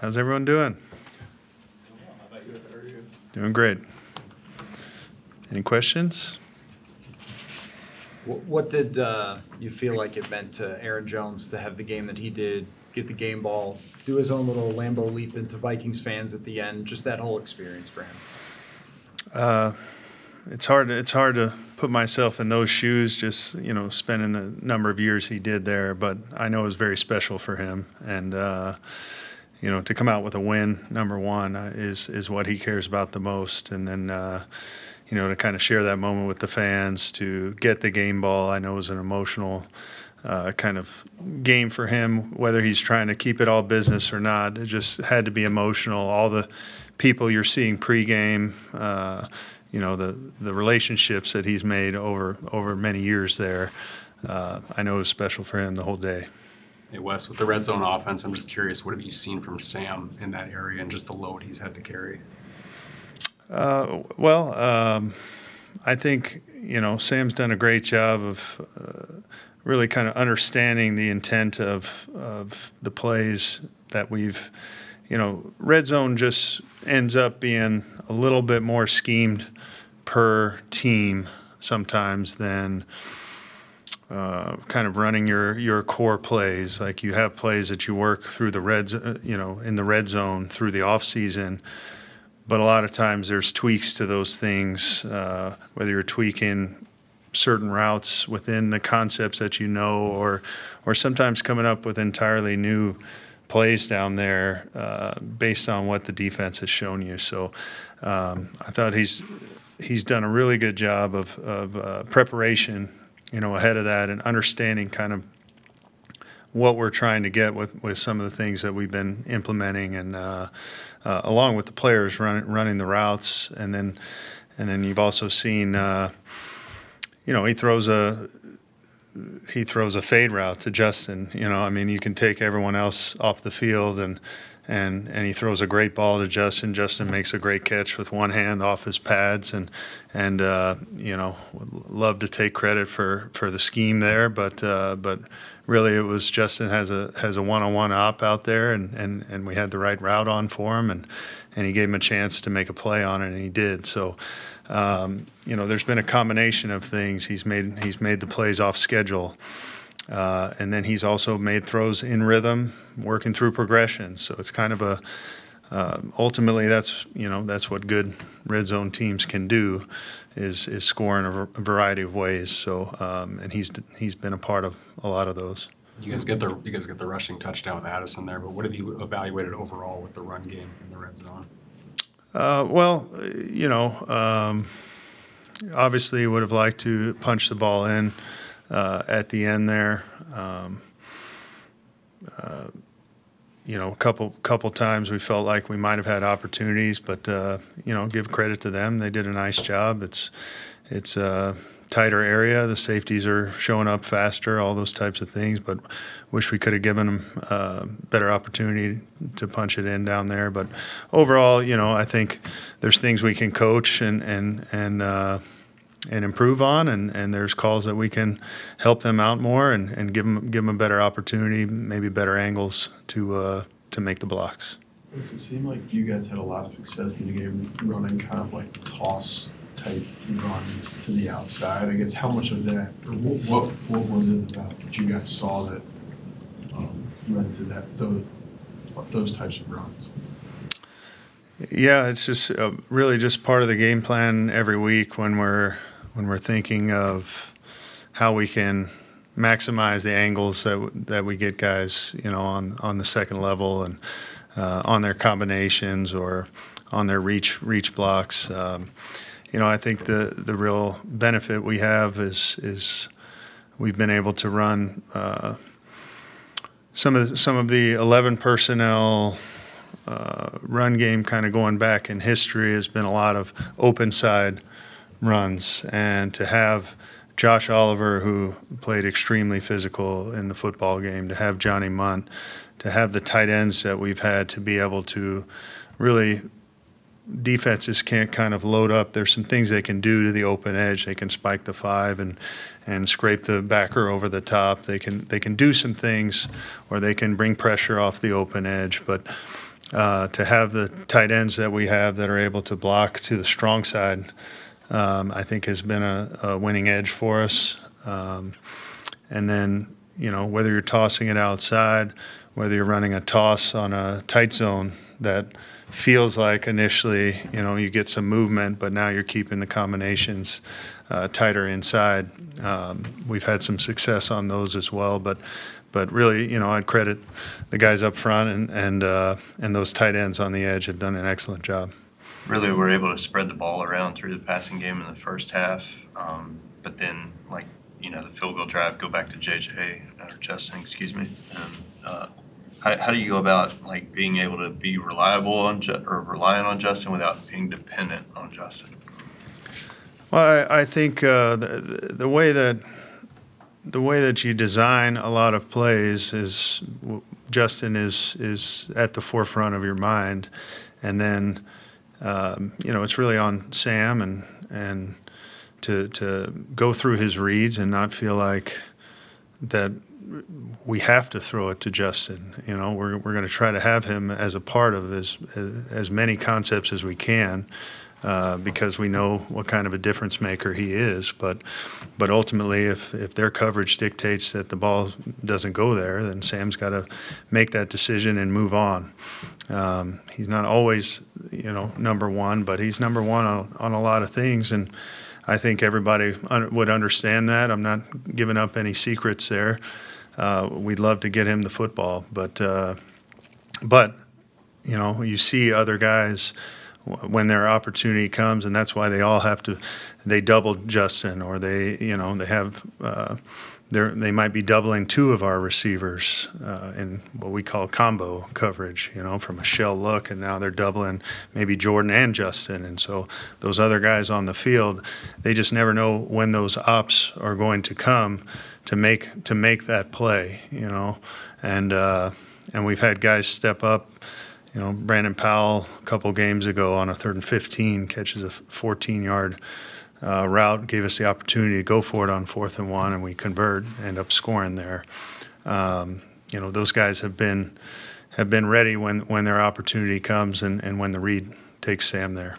How's everyone doing? How about you? How are you? Doing great. Any questions? What did you feel like it meant to Aaron Jones to have the game that he did, get the game ball, do his own little Lambeau leap into Vikings fans at the end, just that whole experience for him? It's hard to put myself in those shoes, just, spending the number of years he did there, but I know it was very special for him. And, to come out with a win, number one, is what he cares about the most. And then, to kind of share that moment with the fans, to get the game ball, I know was an emotional kind of game for him, whether he's trying to keep it all business or not. It just had to be emotional. All the people you're seeing pregame, the relationships that he's made over many years there, I know it was special for him the whole day. Hey, Wes, with the red zone offense, I'm just curious, what have you seen from Sam in that area and just the load he's had to carry? I think, Sam's done a great job of really kind of understanding the intent of the plays that we've, red zone just ends up being a little bit more schemed per team sometimes than kind of running your core plays. Like you have plays that you work through the in the red zone through the off season. But a lot of times there's tweaks to those things, whether you're tweaking certain routes within the concepts that or sometimes coming up with entirely new plays down there based on what the defense has shown you. So I thought he's done a really good job of preparation, ahead of that and understanding kind of what we're trying to get with some of the things that we've been implementing and along with the players running the routes. And then you've also seen, he throws a fade route to Justin. You can take everyone else off the field and he throws a great ball to Justin. Justin makes a great catch with one hand off his pads and would love to take credit for the scheme there, but really it was Justin has a one-on-one op out there and we had the right route on for him and he gave him a chance to make a play on it and he did. So there's been a combination of things. He's made the plays off schedule. And then he's also made throws in rhythm, working through progression. So it's kind of ultimately that's what good red zone teams can do is score in a variety of ways. So and he's been a part of a lot of those. You guys get the rushing touchdown with Addison there, but what have you evaluated overall with the run game in the red zone? Obviously would have liked to punch the ball in at the end there. A couple times we felt like we might have had opportunities, but give credit to them. They did a nice job. It's a tighter area. The safeties are showing up faster, all those types of things, but wish we could have given them a better opportunity to punch it in down there. But overall, I think there's things we can coach and improve on, and there's calls that we can help them out more and give them a better opportunity, maybe better angles to make the blocks. Does it seem like you guys had a lot of success in the game running kind of like toss type runs to the outside? I guess how much of that, or what was it about that you guys saw that led to those types of runs? Yeah, it's just really just part of the game plan every week when we're thinking of how we can maximize the angles that we get guys, on the second level and on their combinations or on their reach blocks. I think the real benefit we have is we've been able to run some of the 11 personnel run game kind of going back in history has been a lot of open side runs, and to have Josh Oliver, who played extremely physical in the football game, to have Johnny Munt, to have the tight ends that we've had to be able to really defenses can't kind of load up. There's some things they can do to the open edge. They can spike the 5 and scrape the backer over the top. They can do some things, or they can bring pressure off the open edge. But to have the tight ends that we have that are able to block to the strong side, I think has been a winning edge for us. And then, whether you're tossing it outside, whether you're running a toss on a tight zone that feels like initially, you get some movement, but now you're keeping the combinations tighter inside. We've had some success on those as well, but really, I'd credit the guys up front and those tight ends on the edge have done an excellent job. Really, we're able to spread the ball around through the passing game in the first half, but then, the field goal drive, go back to Justin, excuse me. How do you go about being able to be reliable on or relying on Justin without being dependent on Justin? Well, I think the way that you design a lot of plays is Justin is at the forefront of your mind, and then it's really on Sam and to go through his reads and not feel like that we have to throw it to Justin. We're going to try to have him as a part of as many concepts as we can, because we know what kind of a difference maker he is. But ultimately, if their coverage dictates that the ball doesn't go there, then Sam's got to make that decision and move on. He's not always number one, but he's number one on a lot of things, and I think everybody would understand that. I'm not giving up any secrets there. We'd love to get him the football, but you see other guys when their opportunity comes, and that's why they all they double Justin, or they might be doubling two of our receivers in what we call combo coverage, from a shell look, and now they're doubling maybe Jordan and Justin. And so those other guys on the field, they just never know when those ops are going to come to make that play, and we've had guys step up. Brandon Powell a couple games ago on a 3rd and 15 catches a 14-yard route, gave us the opportunity to go for it on 4th and 1, and we convert, end up scoring there. Those guys have been ready when their opportunity comes and when the read takes Sam there.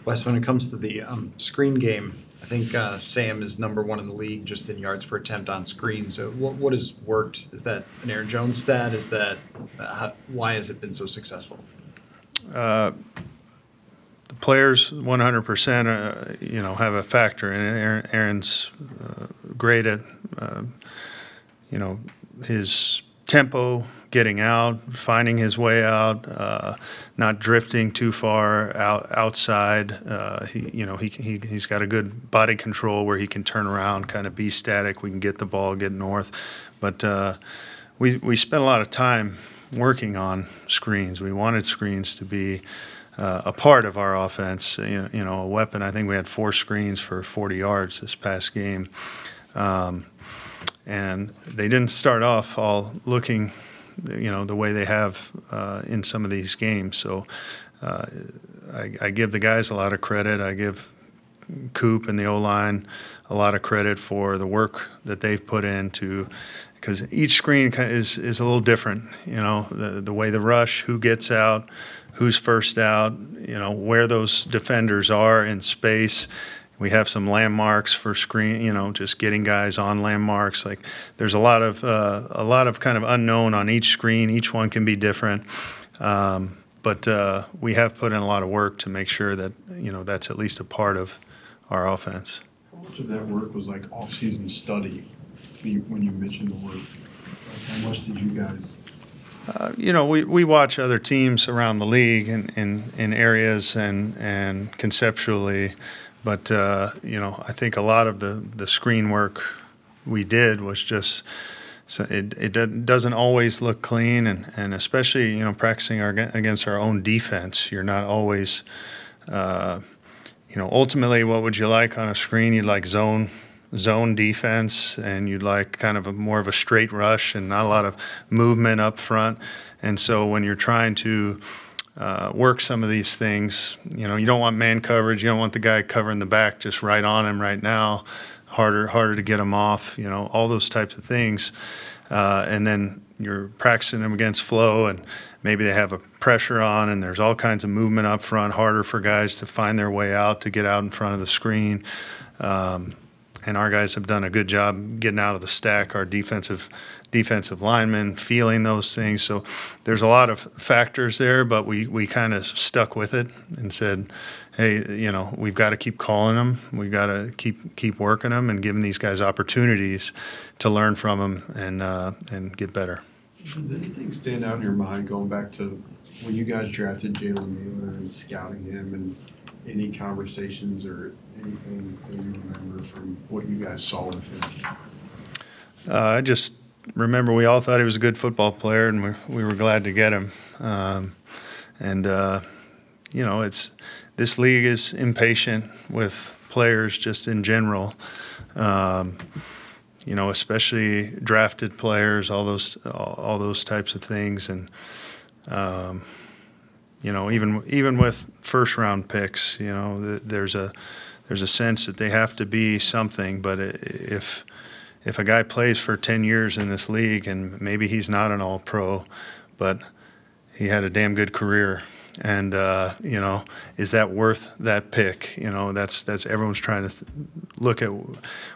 Wes, when it comes to the screen game, I think Sam is number 1 in the league just in yards per attempt on screen. So what has worked? Is that an Aaron Jones stat? Is that why has it been so successful? The players 100% have a factor in it. Aaron's great at his tempo, getting out, finding his way out, not drifting too far outside. He's got a good body control where he can turn around, kind of be static. We can get the ball, get north. But we spent a lot of time working on screens. We wanted screens to be a part of our offense, a weapon. I think we had 4 screens for 40 yards this past game. And they didn't start off all looking the way they have in some of these games. So I give the guys a lot of credit. I give Coop and the O-line a lot of credit for the work that they've put into, because each screen is a little different. The way the rush, who gets out, who's first out, where those defenders are in space. We have some landmarks for screen, just getting guys on landmarks. Like there's a lot of kind of unknown on each screen. Each one can be different, but we have put in a lot of work to make sure that that's at least a part of our offense. How much of that work was like off-season study? When you mentioned the word, how much did you guys? We watch other teams around the league in areas and conceptually. But, I think a lot of the screen work we did was just so it doesn't always look clean. And especially, practicing against our own defense, you're not always, ultimately what would you like on a screen? You'd like zone defense, and you'd like kind of more of a straight rush and not a lot of movement up front. And so when you're trying to work some of these things, you don't want man coverage. You don't want the guy covering the back just right on him right now. Harder to get him off. All those types of things. And then you're practicing them against flow, and maybe they have a pressure on and there's all kinds of movement up front, harder for guys to find their way out, to get out in front of the screen. And our guys have done a good job getting out of the stack, our defensive linemen, feeling those things. So there's a lot of factors there, but we kind of stuck with it and said, hey, we've got to keep calling them. We've got to keep working them and giving these guys opportunities to learn from them and get better. Does anything stand out in your mind going back to when you guys drafted Jalen Nailor and scouting him, and any conversations or anything that you remember from what you guys saw with him? I just remember we all thought he was a good football player, and we were glad to get him. This league is impatient with players just in general. Especially drafted players, all those types of things, and even with first round picks, there's a sense that they have to be something. But if a guy plays for 10 years in this league and maybe he's not an all-pro, but he had a damn good career, and is that worth that pick? That's everyone's trying to look at.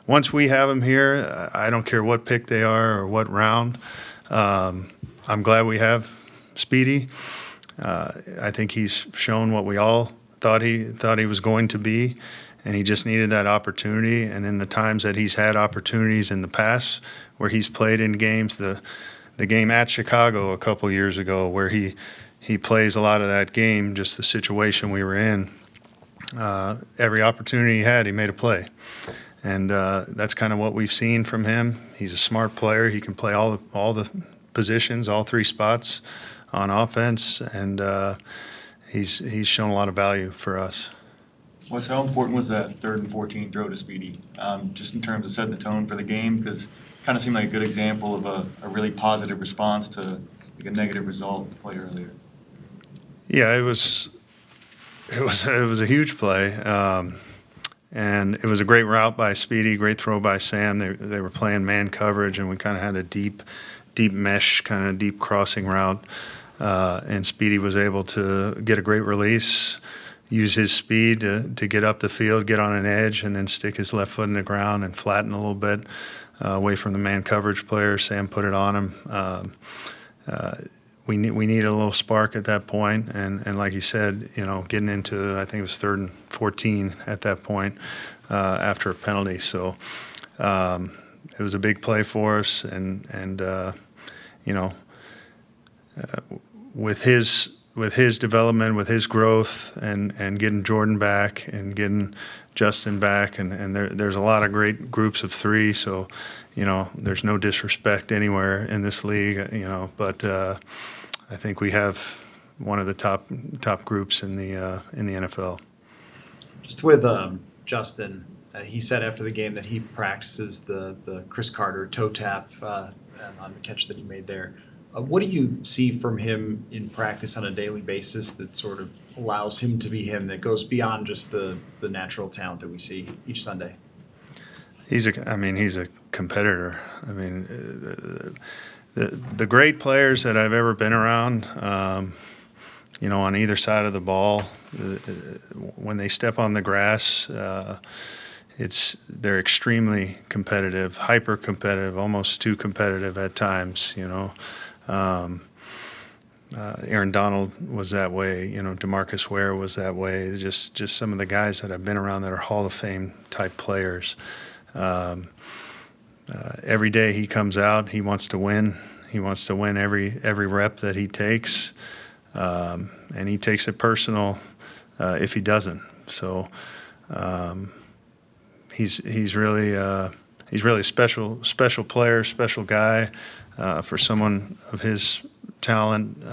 Once we have him here, I don't care what pick they are or what round. I'm glad we have Speedy. I think he's shown what we all thought he was going to be, and he just needed that opportunity. And in the times that he's had opportunities in the past where he's played in games, the game at Chicago a couple years ago where he plays a lot of that game, just the situation we were in. Every opportunity he had, he made a play. And that's kind of what we've seen from him. He's a smart player. He can play all the positions, all three spots on offense, and he's shown a lot of value for us. Wes, how important was that 3rd and 14 throw to Speedy, just in terms of setting the tone for the game? Because it kind of seemed like a good example of a really positive response to a negative result the play earlier. Yeah, it was a huge play, and it was a great route by Speedy, great throw by Sam. They were playing man coverage, and we kind of had a deep mesh, kind of deep crossing route, and Speedy was able to get a great release, use his speed to get up the field, get on an edge, and then stick his left foot in the ground and flatten a little bit away from the man coverage player. Sam put it on him. We needed a little spark at that point, and like you said, getting into, I think it was 3rd and 14 at that point after a penalty. So it was a big play for us, and with his development, with his growth, and getting Jordan back and getting Justin back, and there's a lot of great groups of three. So there's no disrespect anywhere in this league, but I think we have one of the top groups in the NFL. Just with Justin, he said after the game that he practices the Chris Carter toe tap on the catch that he made there. What do you see from him in practice on a daily basis that sort of allows him to be him, that goes beyond just the natural talent that we see each Sunday? He's a competitor. I mean, the great players that I've ever been around, on either side of the ball, when they step on the grass, they're extremely competitive, hyper competitive, almost too competitive at times. Aaron Donald was that way. DeMarcus Ware was that way. Just some of the guys that I've been around that are Hall of Fame type players. Every day he comes out, he wants to win. He wants to win every rep that he takes, and he takes it personal if he doesn't. So he's really a special player, special guy for someone of his talent.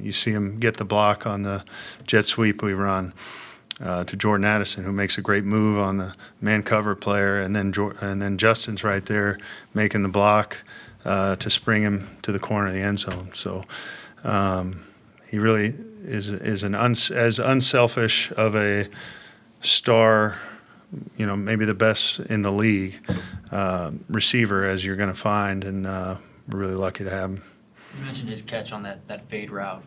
You see him get the block on the jet sweep we run. To Jordan Addison, who makes a great move on the man cover player, and then Justin's right there making the block to spring him to the corner of the end zone. So he really is as unselfish of a star, maybe the best in the league receiver as you're going to find, and we're really lucky to have him. You mentioned his catch on that fade route.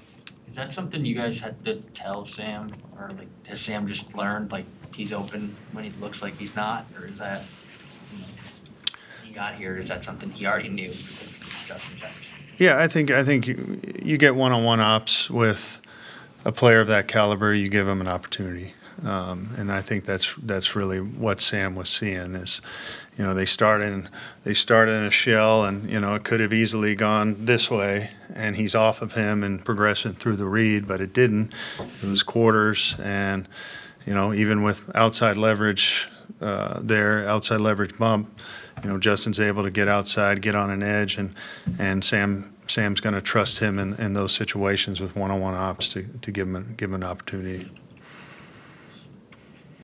Is that something you guys had to tell Sam, or like has Sam just learned like he's open when he looks like he's not, or is that he got here? Is that something he already knew because discussing Jefferson? Yeah, I think you get one-on-one ops with a player of that caliber. You give him an opportunity, and I think that's really what Sam was seeing is, they start in a shell, and it could have easily gone this way, and he's off of him and progressing through the read, but it didn't. It was quarters, and even with outside leverage outside leverage bump, Justin's able to get outside, get on an edge, and Sam's going to trust him in those situations with one-on-one ops to give him an opportunity.